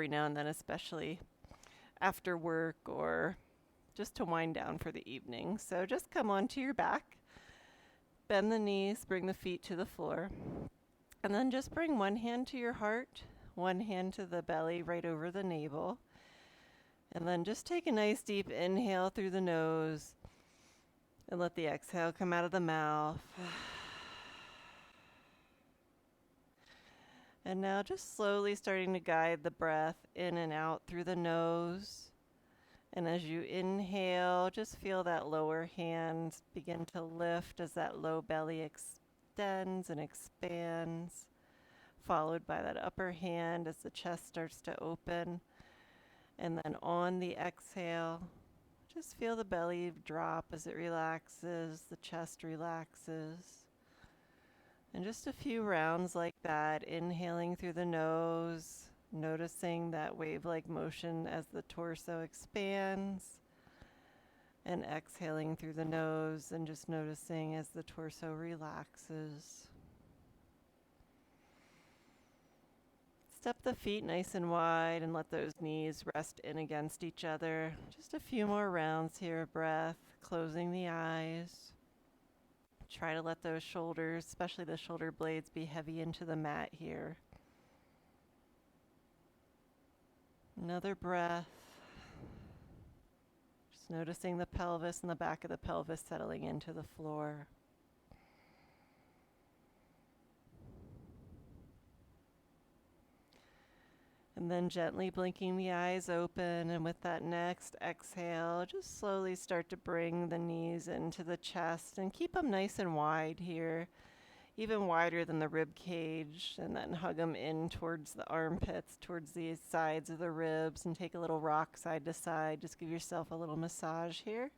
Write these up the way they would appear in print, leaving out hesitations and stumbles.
every now and then, especially after work or just to wind down for the evening. So just come onto your back, bend the knees, bring the feet to the floor, and then just bring one hand to your heart, one hand to the belly right over the navel. And then just take a nice deep inhale through the nose and let the exhale come out of the mouth. And now just slowly starting to guide the breath in and out through the nose. And as you inhale, just feel that lower hand begin to lift as that low belly extends and expands, followed by that upper hand as the chest starts to open. And then on the exhale, just feel the belly drop as it relaxes, the chest relaxes. And just a few rounds like that, inhaling through the nose, noticing that wave-like motion as the torso expands, and exhaling through the nose and just noticing as the torso relaxes. Step the feet nice and wide and let those knees rest in against each other. Just a few more rounds here of breath, closing the eyes. Try to let those shoulders, especially the shoulder blades, be heavy into the mat here. Another breath. Just noticing the pelvis and the back of the pelvis settling into the floor. And then gently blinking the eyes open, and with that next exhale, just slowly start to bring the knees into the chest and keep them nice and wide here, even wider than the rib cage, and then hug them in towards the armpits, towards the sides of the ribs, and take a little rock side to side. Just give yourself a little massage here.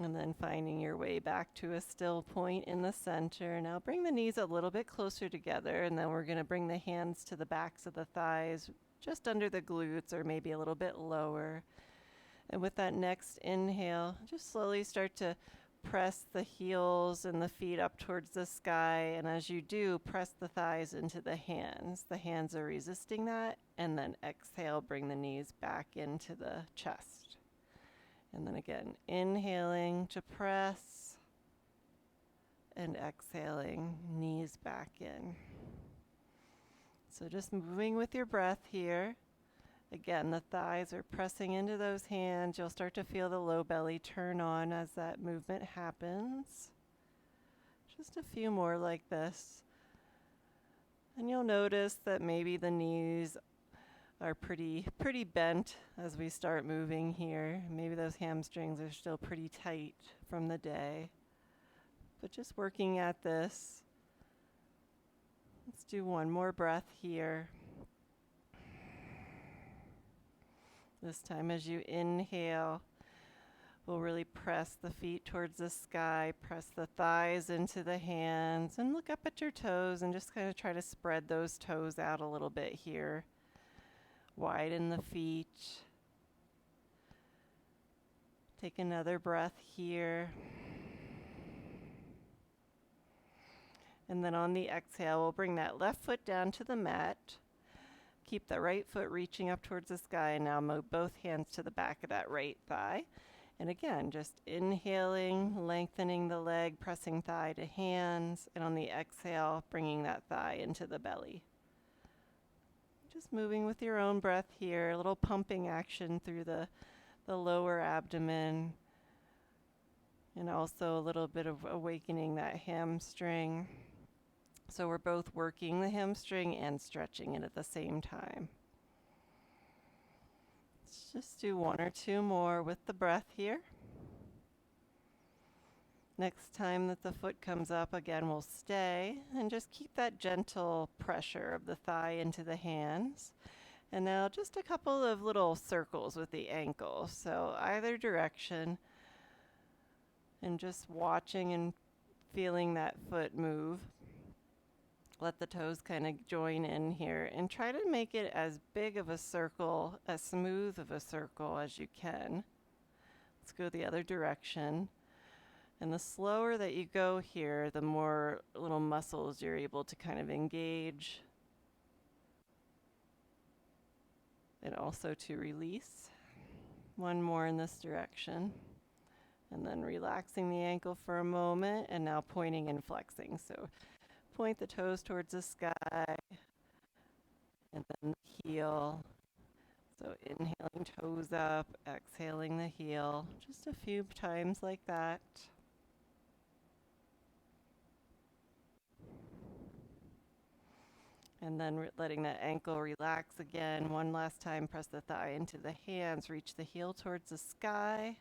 And then finding your way back to a still point in the center. Now bring the knees a little bit closer together, and then we're going to bring the hands to the backs of the thighs, just under the glutes or maybe a little bit lower. And with that next inhale, just slowly start to press the heels and the feet up towards the sky. And as you do, press the thighs into the hands. The hands are resisting that. And then exhale, bring the knees back into the chest. And then again, inhaling to press and exhaling, knees back in. So just moving with your breath here. Again, the thighs are pressing into those hands. You'll start to feel the low belly turn on as that movement happens. Just a few more like this. And you'll notice that maybe the knees are pretty bent as we start moving here. Maybe those hamstrings are still pretty tight from the day. But just working at this. Let's do one more breath here. This time as you inhale, we'll really press the feet towards the sky, press the thighs into the hands, and look up at your toes and just kind of try to spread those toes out a little bit here. Widen the feet. Take another breath here. And then on the exhale, we'll bring that left foot down to the mat. Keep the right foot reaching up towards the sky, and now move both hands to the back of that right thigh. And again, just inhaling, lengthening the leg, pressing thigh to hands, and on the exhale, bringing that thigh into the belly. Just moving with your own breath here, a little pumping action through the lower abdomen, and also a little bit of awakening that hamstring. So we're both working the hamstring and stretching it at the same time. Let's just do one or two more with the breath here. Next time that the foot comes up, again, we'll stay and just keep that gentle pressure of the thigh into the hands. And now just a couple of little circles with the ankle. So either direction, and just watching and feeling that foot move. Let the toes kind of join in here and try to make it as big of a circle, as smooth of a circle as you can. Let's go the other direction. And the slower that you go here, the more little muscles you're able to kind of engage and also to release. One more in this direction. And then relaxing the ankle for a moment and now pointing and flexing. So point the toes towards the sky and then the heel. So inhaling toes up, exhaling the heel. Just a few times like that. And then letting that ankle relax again. One last time, press the thigh into the hands, reach the heel towards the sky.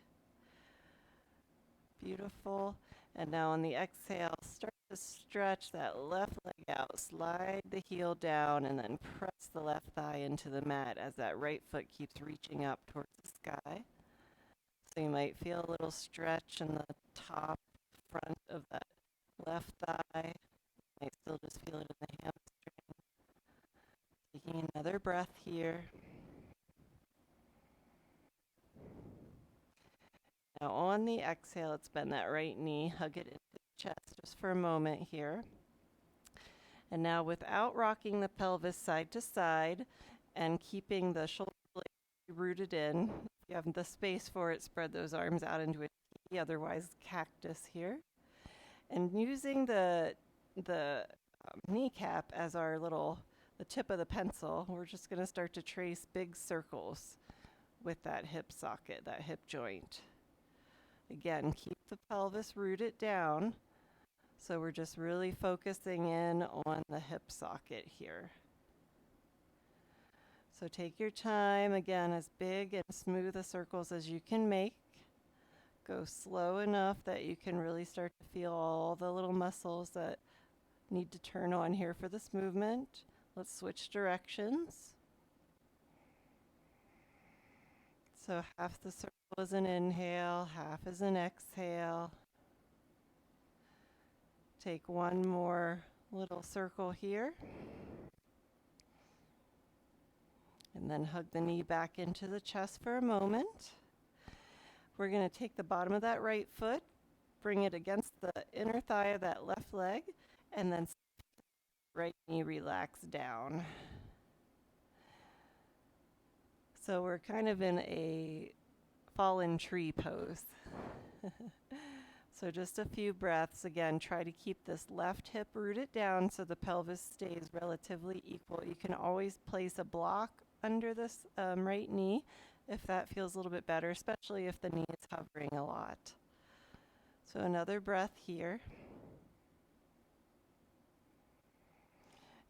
Beautiful. And now on the exhale, start to stretch that left leg out, slide the heel down, and then press the left thigh into the mat as that right foot keeps reaching up towards the sky. So you might feel a little stretch in the top front of that left thigh. You might still just feel it in the hamstring. Taking another breath here. Now on the exhale, let's bend that right knee, hug it into the chest just for a moment here. And now without rocking the pelvis side to side and keeping the shoulder blades rooted in, if you have the space for it, spread those arms out into a T, otherwise cactus here. And using the kneecap as our the tip of the pencil, we're just going to start to trace big circles with that hip socket, that hip joint. Again, keep the pelvis rooted down. So we're just really focusing in on the hip socket here. So take your time, again, as big and smooth a circles as you can make. Go slow enough that you can really start to feel all the little muscles that need to turn on here for this movement. Let's switch directions. So half the circle is an inhale, half is an exhale. Take one more little circle here. And then hug the knee back into the chest for a moment. We're going to take the bottom of that right foot, bring it against the inner thigh of that left leg, and then right knee relax down. So we're kind of in a fallen tree pose. So just a few breaths. Again, try to keep this left hip rooted down so the pelvis stays relatively equal. You can always place a block under this right knee if that feels a little bit better, especially if the knee is hovering a lot. So another breath here.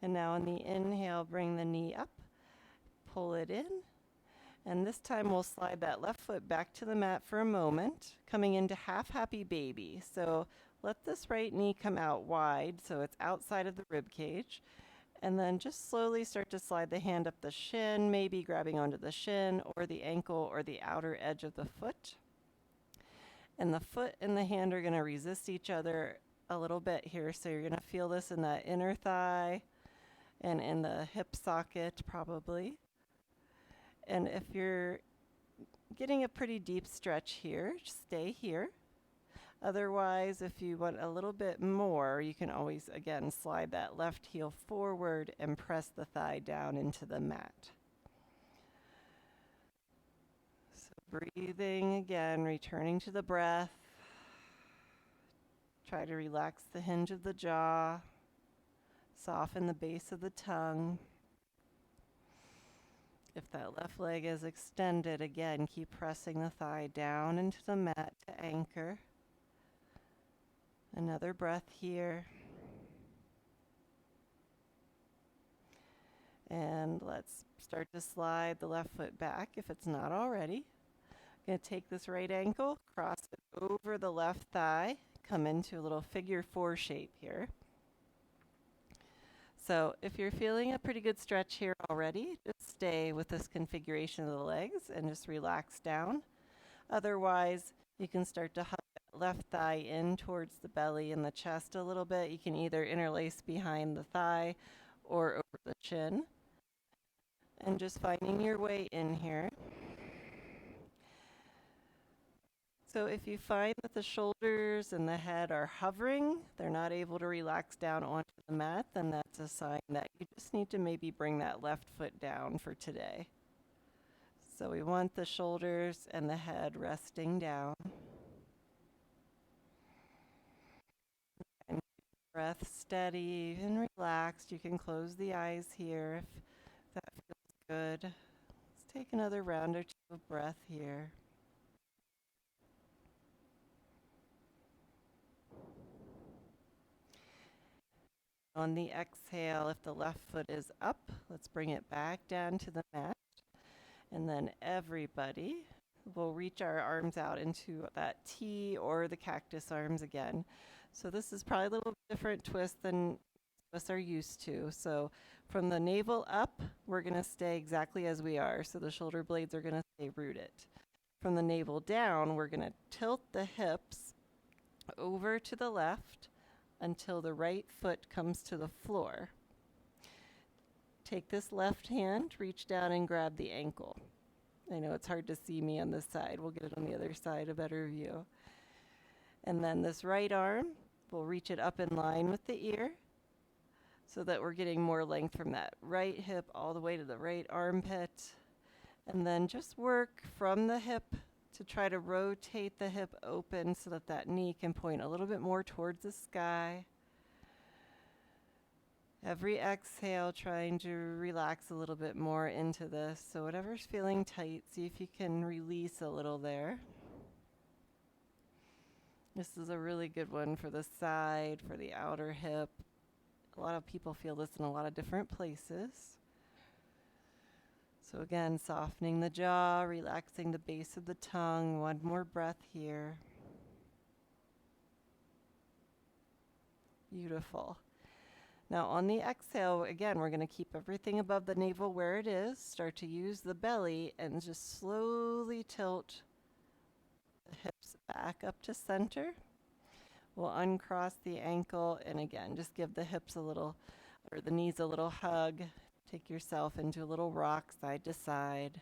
And now on the inhale, bring the knee up, pull it in. And this time we'll slide that left foot back to the mat for a moment, coming into half happy baby. So let this right knee come out wide so it's outside of the rib cage. And then just slowly start to slide the hand up the shin, maybe grabbing onto the shin or the ankle or the outer edge of the foot. And the foot and the hand are going to resist each other a little bit here. So you're going to feel this in that inner thigh and in the hip socket probably. And if you're getting a pretty deep stretch here, stay here. Otherwise, if you want a little bit more, you can always, again, slide that left heel forward and press the thigh down into the mat. So breathing again, returning to the breath. Try to relax the hinge of the jaw, soften the base of the tongue. If that left leg is extended, again, keep pressing the thigh down into the mat to anchor. Another breath here. And let's start to slide the left foot back if it's not already. I'm going to take this right ankle, cross it over the left thigh, come into a little figure 4 shape here. So if you're feeling a pretty good stretch here already, just stay with this configuration of the legs and just relax down. Otherwise, you can start to hug that left thigh in towards the belly and the chest a little bit. You can either interlace behind the thigh or over the chin. And just finding your way in here. So if you find that the shoulders and the head are hovering, they're not able to relax down onto the mat, then that's a sign that you just need to maybe bring that left foot down for today. So we want the shoulders and the head resting down. And breath steady and relaxed. You can close the eyes here if that feels good. Let's take another round or two of breath here. On the exhale, if the left foot is up, let's bring it back down to the mat. And then everybody will reach our arms out into that T or the cactus arms again. So this is probably a little different twist than us are used to. So from the navel up, we're going to stay exactly as we are. So the shoulder blades are going to stay rooted. From the navel down, we're going to tilt the hips over to the left until the right foot comes to the floor. Take this left hand, reach down and grab the ankle. I know it's hard to see me on this side. We'll get it on the other side, a better view. And then this right arm, we'll reach it up in line with the ear so that we're getting more length from that right hip all the way to the right armpit. And then just work from the hip to try to rotate the hip open so that that knee can point a little bit more towards the sky. Every exhale, trying to relax a little bit more into this. So whatever's feeling tight, see if you can release a little there. This is a really good one for the side, for the outer hip. A lot of people feel this in a lot of different places. So again, softening the jaw, relaxing the base of the tongue. One more breath here. Beautiful. Now on the exhale, again, we're going to keep everything above the navel where it is. Start to use the belly and just slowly tilt the hips back up to center. We'll uncross the ankle and again, just give the hips a little, or the knees a little hug. Take yourself into a little rock side to side.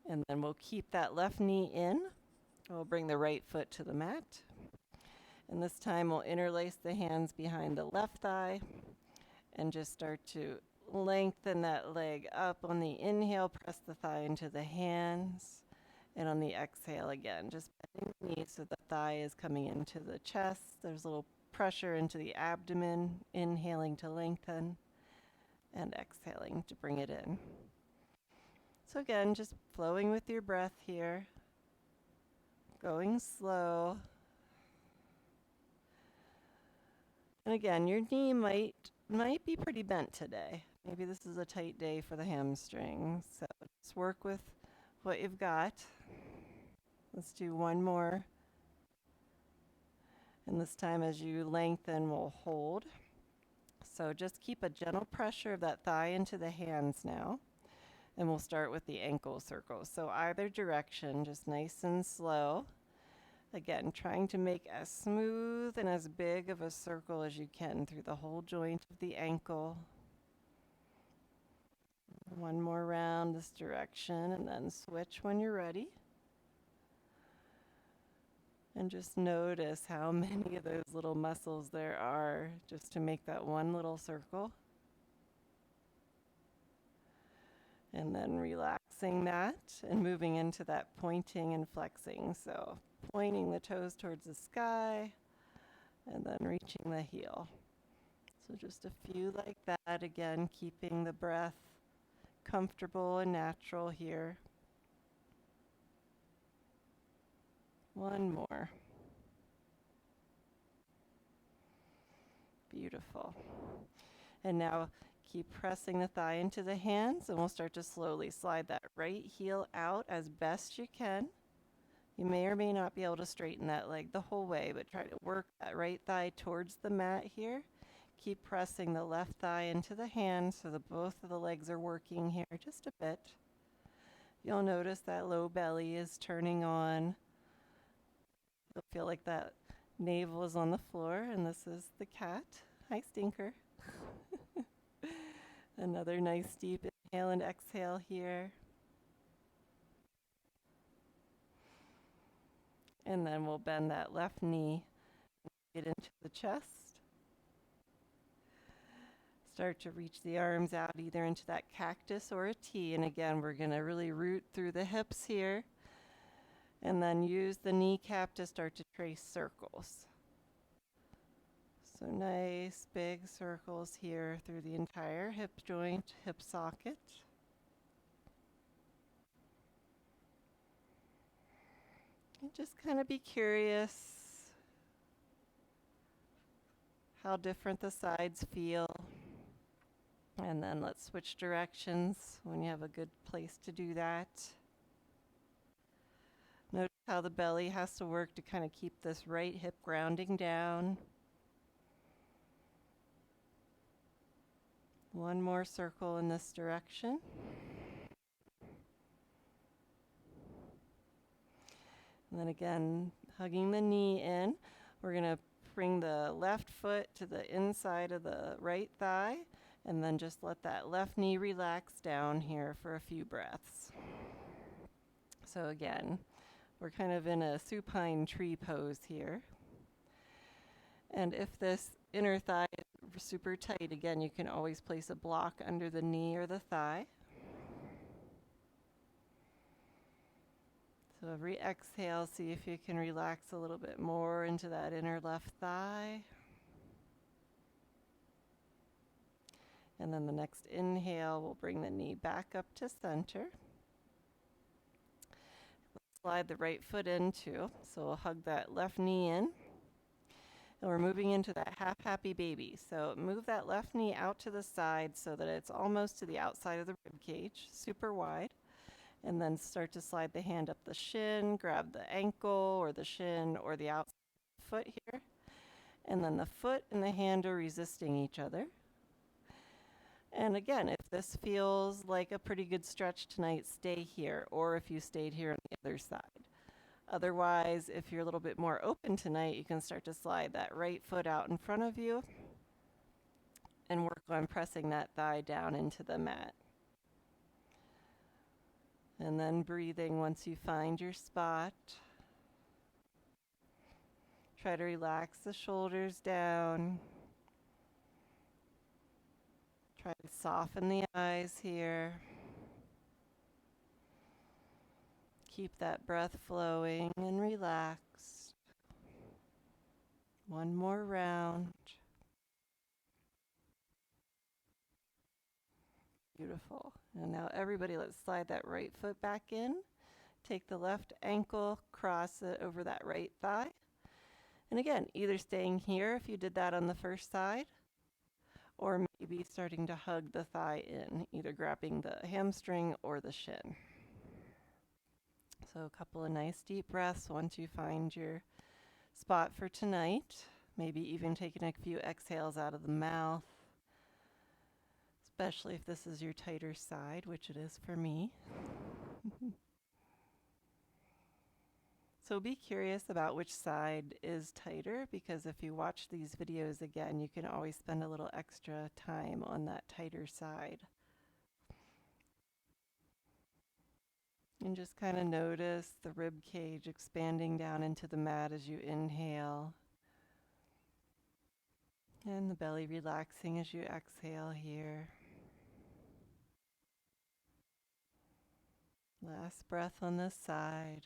And then we'll keep that left knee in. We'll bring the right foot to the mat. And this time we'll interlace the hands behind the left thigh and just start to lengthen that leg up. On the inhale, press the thigh into the hands. And on the exhale again, just bending the knees so the thigh is coming into the chest. There's a little pressure into the abdomen, inhaling to lengthen and exhaling to bring it in. So again, just flowing with your breath here, going slow. And again, your knee might be pretty bent today. Maybe this is a tight day for the hamstrings. So just work with what you've got. Let's do one more. And this time as you lengthen, we'll hold. So just keep a gentle pressure of that thigh into the hands now. And we'll start with the ankle circle. So either direction, just nice and slow. Again, trying to make as smooth and as big of a circle as you can through the whole joint of the ankle. One more round this direction and then switch when you're ready. And just notice how many of those little muscles there are just to make that one little circle. And then relaxing that and moving into that pointing and flexing. So pointing the toes towards the sky and then reaching the heel. So just a few like that. Again, keeping the breath comfortable and natural here. One more. Beautiful. And now keep pressing the thigh into the hands and we'll start to slowly slide that right heel out as best you can. You may or may not be able to straighten that leg the whole way, but try to work that right thigh towards the mat here. Keep pressing the left thigh into the hands so that both of the legs are working here just a bit. You'll notice that low belly is turning on. You'll feel like that navel is on the floor, and this is the cat. Hi, Stinker. Another nice deep Inhale and exhale here. And then we'll bend that left knee, get into the chest. Start to reach the arms out either into that cactus or a T. And again, we're going to really root through the hips here. And then use the kneecap to start to trace circles. So nice big circles here through the entire hip joint, hip socket. And just kind of be curious how different the sides feel. And then let's switch directions when you have a good place to do that. Notice how the belly has to work to kind of keep this right hip grounding down. One more circle in this direction. And then again, hugging the knee in. We're going to bring the left foot to the inside of the right thigh, and then just let that left knee relax down here for a few breaths. So again, we're kind of in a supine tree pose here. And if this inner thigh is super tight, again, you can always place a block under the knee or the thigh. So every exhale, see if you can relax a little bit more into that inner left thigh. And then the next inhale, we'll bring the knee back up to center. Slide the right foot in too. So we'll hug that left knee in. And we're moving into that half happy baby. So move that left knee out to the side so that it's almost to the outside of the rib cage, super wide. And then start to slide the hand up the shin, grab the ankle or the shin or the outside foot here. And then the foot and the hand are resisting each other. And again, if this feels like a pretty good stretch tonight, stay here, or if you stayed here on the other side. Otherwise, if you're a little bit more open tonight, you can start to slide that right foot out in front of you and work on pressing that thigh down into the mat. And then breathing once you find your spot. Try to relax the shoulders down. Try to soften the eyes here. Keep that breath flowing and relaxed. One more round. Beautiful. And now everybody, let's slide that right foot back in. Take the left ankle, cross it over that right thigh. And again, either staying here if you did that on the first side, or maybe starting to hug the thigh in, either grabbing the hamstring or the shin. So a couple of nice deep breaths once you find your spot for tonight. Maybe even taking a few exhales out of the mouth, especially if this is your tighter side, which it is for me. So be curious about which side is tighter, because if you watch these videos again, you can always spend a little extra time on that tighter side. And just kind of notice the rib cage expanding down into the mat as you inhale. And the belly relaxing as you exhale here. Last breath on this side.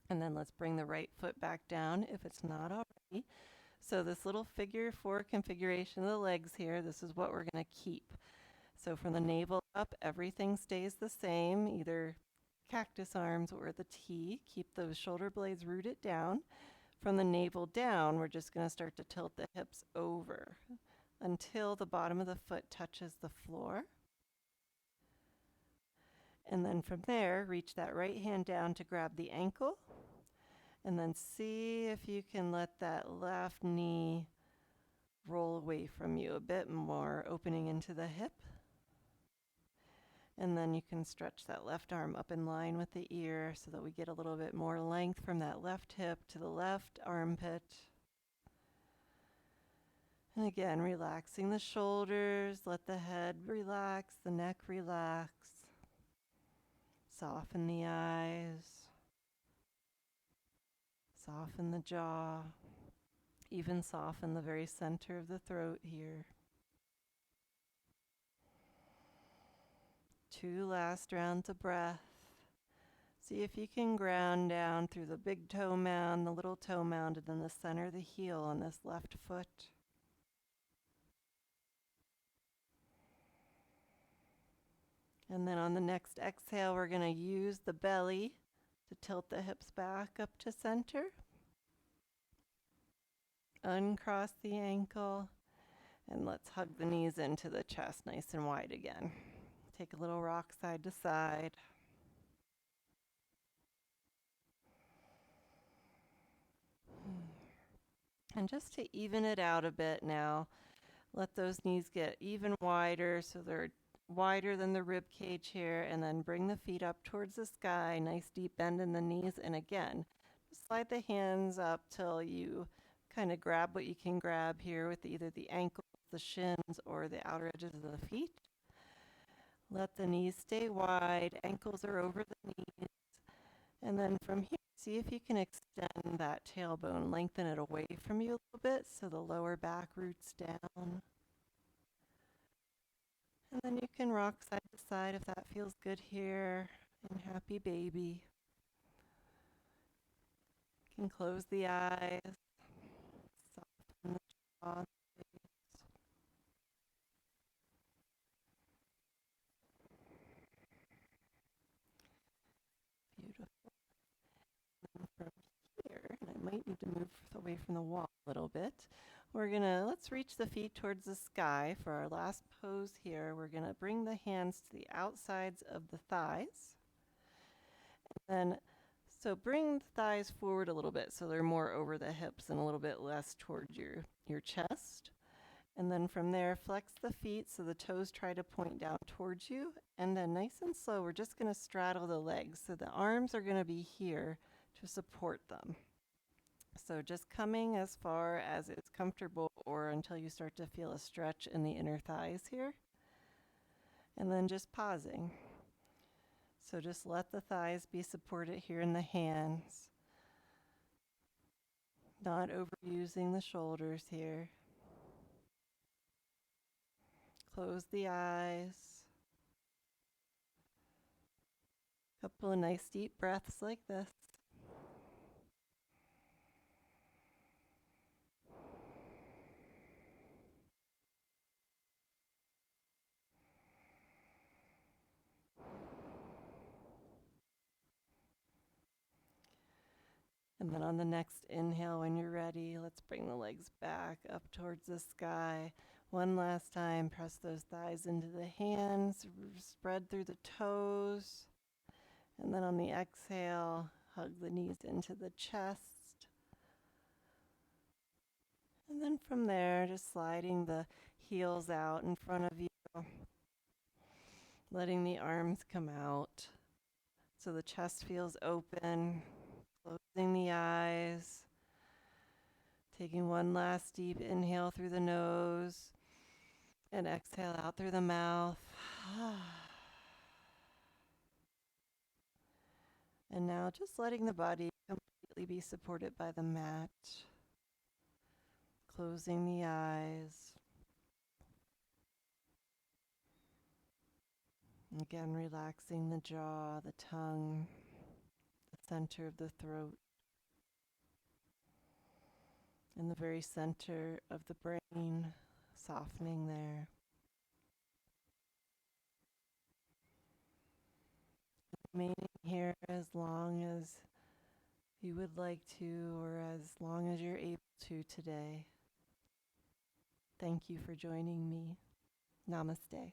And then let's bring the right foot back down if it's not already. So this little figure 4 configuration of the legs here, this is what we're going to keep. So from the navel up, everything stays the same, either cactus arms or the T. Keep those shoulder blades rooted down. From the navel down, we're just going to start to tilt the hips over until the bottom of the foot touches the floor. And then from there, reach that right hand down to grab the ankle. And then see if you can let that left knee roll away from you a bit more, opening into the hip. And then you can stretch that left arm up in line with the ear so that we get a little bit more length from that left hip to the left armpit. And again, relaxing the shoulders, let the head relax, the neck relax. Soften the eyes, soften the jaw, even soften the very center of the throat here. 2 last rounds of breath. See if you can ground down through the big toe mound, the little toe mound, and then the center of the heel on this left foot. And then on the next exhale, we're going to use the belly to tilt the hips back up to center. Uncross the ankle, and let's hug the knees into the chest nice and wide again. Take a little rock side to side. And just to even it out a bit now, let those knees get even wider so they're wider than the rib cage here, and then bring the feet up towards the sky, nice deep bend in the knees, and again, just slide the hands up till you kind of grab what you can grab here with either the ankles, the shins, or the outer edges of the feet. Let the knees stay wide, ankles are over the knees, and then from here, see if you can extend that tailbone, lengthen it away from you a little bit so the lower back roots down. And then you can rock side to side if that feels good here. And happy baby. You can close the eyes. Soften the jaw. Beautiful. And from here, and I might need to move away from the wall a little bit. Let's reach the feet towards the sky for our last pose here. We're gonna bring the hands to the outsides of the thighs. And then, so bring the thighs forward a little bit so they're more over the hips and a little bit less towards your chest. And then from there, flex the feet so the toes try to point down towards you. And then nice and slow, we're just gonna straddle the legs. So the arms are gonna be here to support them. So just coming as far as it's comfortable or until you start to feel a stretch in the inner thighs here. And then just pausing. So just let the thighs be supported here in the hands. Not overusing the shoulders here. Close the eyes. Couple of nice deep breaths like this. And then on the next inhale, when you're ready, let's bring the legs back up towards the sky. One last time, press those thighs into the hands, spread through the toes. And then on the exhale, hug the knees into the chest. And then from there, just sliding the heels out in front of you, letting the arms come out so the chest feels open. Closing the eyes, taking one last deep inhale through the nose and exhale out through the mouth. And now just letting the body completely be supported by the mat. Closing the eyes. Again, relaxing the jaw, the tongue, the center of the throat, in the very center of the brain, softening there. Remaining here as long as you would like to or as long as you're able to today. Thank you for joining me. Namaste.